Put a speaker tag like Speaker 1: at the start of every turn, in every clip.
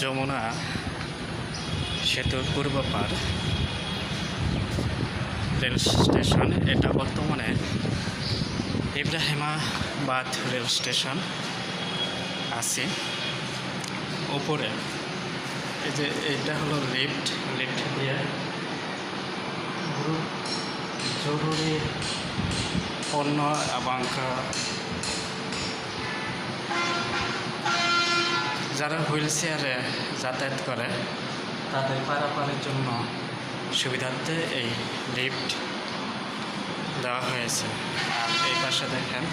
Speaker 1: যমুনা সেতুর পূর্ব পার rail station. এটা বর্তমানে ইব্রাহিমাবাদ রেল স্টেশন আছে। উপরে এই যে এটা হলো লিফট দিয়ে জরুরি পণ্য এবং যারা হুইল চেয়ারে যাতায়াত করে তাদের পারাপারের জন্য সুবিধার্থে এই লিফট দেওয়া হয়েছে। আর এই পাশে দেখেন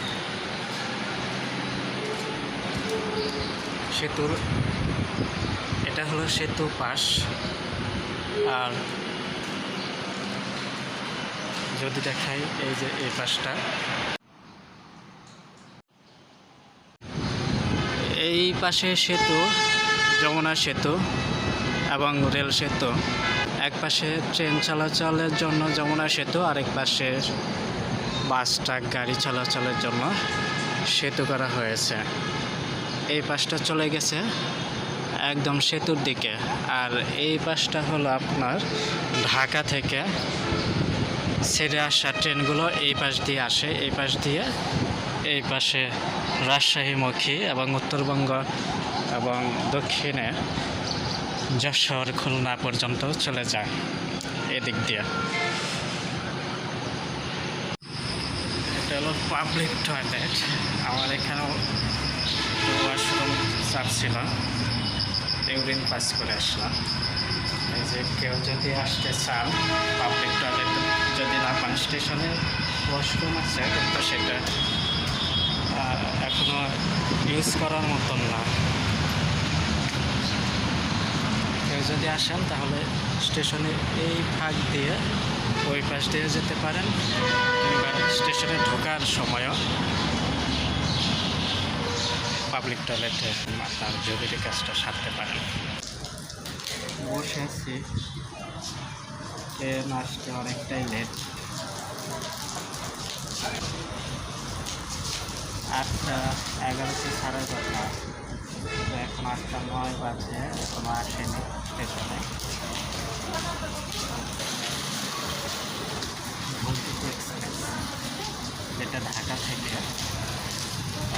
Speaker 1: সেতুর, এটা হলো সেতু পাশ। আর যদি দেখাই এই যে এই পাশটা, এই পাশে সেতু যমুনা সেতু এবং রেল সেতু। এক পাশে ট্রেন চলাচলের জন্য যমুনা সেতু, আরেক পাশে বাস ট্রাক গাড়ি চলাচলের জন্য সেতু করা হয়েছে। এই পাশটা চলে গেছে একদম সেতুর দিকে। আর এই পাশটা হলো আপনার ঢাকা থেকে ছেড়ে আসা ট্রেনগুলো এই পাশ দিয়ে আসে। এই পাশ দিয়ে এই পাশে রাজশাহীমুখী এবং উত্তরবঙ্গ এবং দক্ষিণে যশোর খুলনা পর্যন্ত চলে যায় এদিক দিয়ে। এটা হলো পাবলিক টয়লেট। আমার এখানেও ওয়াশরুম চাচ্ছিল, ইউরিন পাস করে আসলাম। এই যে কেউ যদি আসতে চান পাবলিক টয়লেট যদি না পান, স্টেশনে ওয়াশরুম আছে কিন্তু সেটা এখনও ইউজ করার মতন না। কেউ যদি আসেন তাহলে স্টেশনে এই ফাঁক দিয়ে ওই পাশ দিয়ে যেতে পারেন, কিংবা স্টেশনে ঢোকার সময়ও পাবলিক টয়লেটে আপনার জরুরি কাজটা সারতে পারেন। বসে আছি, ট্রেন আসতে অনেকটাই লেট। 8:11 সাড়ে 10, এখন 8:09 বাজে, এখনো আসেনি স্টেশনে। ধূমকেতু এক্সপ্রেস, যেটা ঢাকা থেকে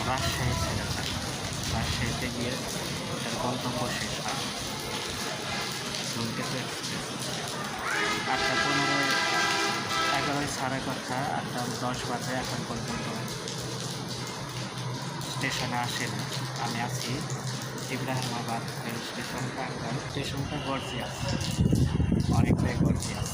Speaker 1: রাজশাহী ছেড়ে যায়, রাজশাহীতে গিয়ে ওটার গন্তব্য শেষ হয়। ধূমকেতু এক্সপ্রেস 8:15, 11 সাড়ে 10, 8:10 বাজে, এখন পর্যন্ত স্টেশনে আসেনি। আমি আছি ইব্রাহিমাবাদ রেল স্টেশন টাঙ্গাইল। স্টেশনটা গর্জিয়াস, অনেকটাই গর্জিয়াস।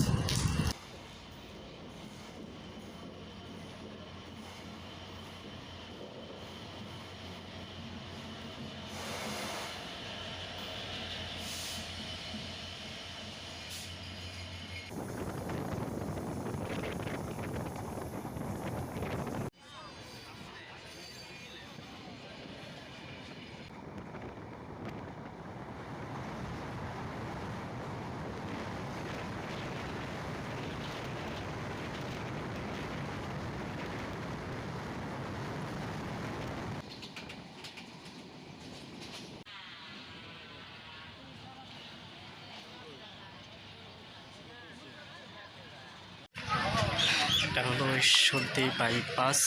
Speaker 1: এটা হলো ঈশ্বরদী বাইপাস।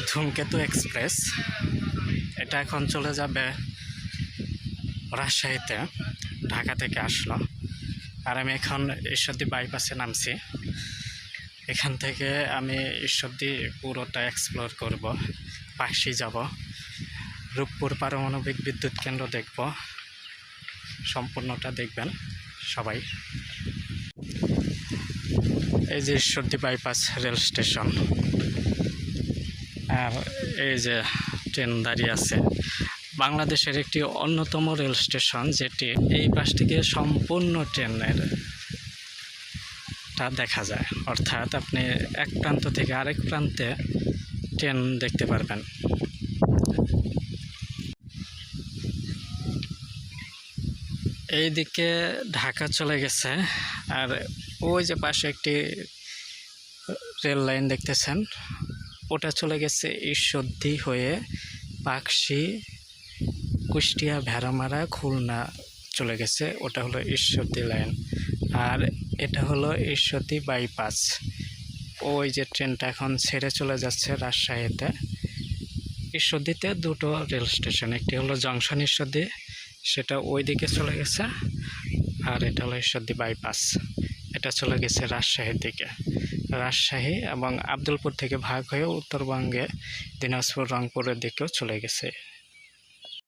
Speaker 1: ধূমকেতু এক্সপ্রেস এটা এখন চলে যাবে রাজশাহীতে, ঢাকা থেকে আসলো। আর আমি এখন ঈশ্বরদী বাইপাসে নামছি। এখান থেকে আমি ঈশ্বরদী পুরোটা এক্সপ্লোর করব, পাশি যাব, রূপপুর পারমাণবিক বিদ্যুৎ কেন্দ্র দেখব। সম্পূর্ণটা দেখবেন সবাই। এই যে ঈশ্বরদী বাইপাস রেল স্টেশন, আর এই যে ট্রেন দাঁড়িয়ে আছে। বাংলাদেশের একটি অন্যতম রেল স্টেশন, যেটি এই পাশ থেকে সম্পূর্ণ ট্রেনের টা দেখা যায়। অর্থাৎ আপনি এক প্রান্ত থেকে আরেক প্রান্তে ট্রেন দেখতে পারবেন। এই দিকে ঢাকা চলে গেছে, আর ওই যে পাশে একটি রেল লাইন দেখতেছেন, ওটা চলে গেছে ঈশ্বরদী হয়ে পাকশি, কুষ্টিয়া, ভেড়ামারা, খুলনা চলে গেছে, ওটা হলো ঈশ্বরদী লাইন। আর এটা হলো ঈশ্বরদী বাইপাস। ওই যে ট্রেনটা এখন ছেড়ে চলে যাচ্ছে রাজশাহীতে। ঈশ্বরদীতে দুটো রেল স্টেশন, একটি হলো জংশন ঈশ্বরদী, সেটা ওই দিকে চলে গেছে, আর এটা হলো ঈশ্বরদী বাইপাস, এটা চলে গেছে রাজশাহীর দিকে। রাজশাহী এবং আব্দুলপুর থেকে ভাগ হয়ে উত্তরবঙ্গে দিনাজপুর, রংপুরের দিকেও চলে গেছে।